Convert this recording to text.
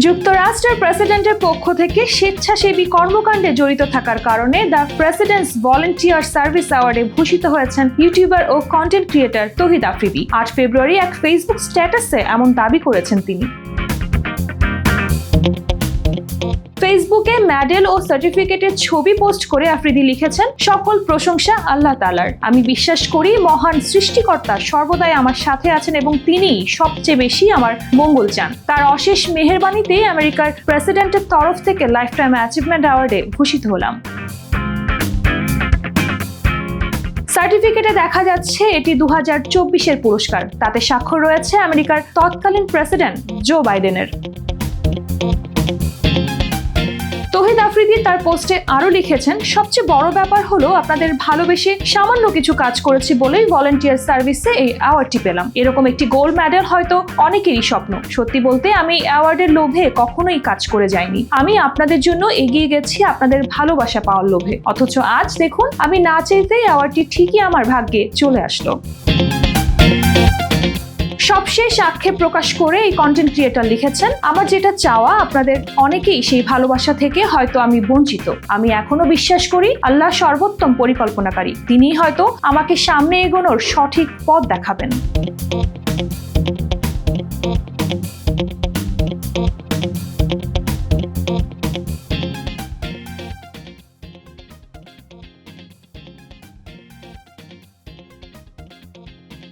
যুক্তরাষ্ট্রের প্রেসিডেন্টের পক্ষ থেকে স্বেচ্ছাসেবী কর্মকাণ্ডে জড়িত থাকার কারণে দ্য প্রেসিডেন্টস ভলান্টিয়ার সার্ভিস অ্যাওয়ার্ডে ভূষিত হয়েছেন ইউটিউবার ও কন্টেন্ট ক্রিয়েটর তৌহিদ আফ্রিদি। ৮ ফেব্রুয়ারি এক ফেসবুক স্ট্যাটাসে এমন দাবি করেছেন তিনি। ফেসবুকে মেডেল ও সার্টিফিকেটের ছবি পোস্ট করে আফ্রিদি লিখেছেন, সকল প্রশংসা আল্লাহ তাআলার। আমি বিশ্বাস করি মহান সৃষ্টিকর্তা সর্বদাই আমার সাথে আছেন এবং তিনিই সবচেয়ে বেশি আমার মঙ্গল চান। তার অশেষ মেহেরবানিতে আমেরিকার প্রেসিডেন্টের তরফ থেকে লাইফ টাইম অ্যাচিভমেন্ট অ্যাওয়ার্ডে ভূষিত হলাম। সার্টিফিকেটে দেখা যাচ্ছে এটি 2024-এর পুরস্কার। তাতে স্বাক্ষর রয়েছে আমেরিকার তৎকালীন প্রেসিডেন্ট জো বাইডেনের। তৌহিদ আফ্রিদি তার পোস্টে আরো লিখেছেন, সবচেয়ে বড় ব্যাপার হলো আপনাদের ভালোবেসে সামান্য কিছু কাজ করেছি বলেই ভলান্টিয়ার সার্ভিসে এই অ্যাওয়ার্ডটি পেলাম। এরকম একটি গোল্ড মেডেল হয়তো অনেকেরই স্বপ্ন। সত্যি বলতে আমি অ্যাওয়ার্ডের লোভে কখনোই কাজ করে যাইনি। আমি আপনাদের জন্য এগিয়ে গেছি আপনাদের ভালোবাসা পাওয়ার লোভে। অথচ আজ দেখুন, আমি না চাইতেই অ্যাওয়ার্ডটি ঠিকই আমার ভাগ্যে চলে আসলো। সবশেষ আক্ষেপ প্রকাশ করে এই কন্টেন্ট ক্রিয়েটর লিখেছেন, আমার যেটা চাওয়া আপনাদের অনেকেই সেই ভালোবাসা থেকে হয়তো আমি বঞ্চিত। আমি এখনো বিশ্বাস করি আল্লাহ সর্বোত্তম পরিকল্পনাকারী। তিনিই হয়তো আমাকে সামনে এগোনোর সঠিক পথ দেখাবেন।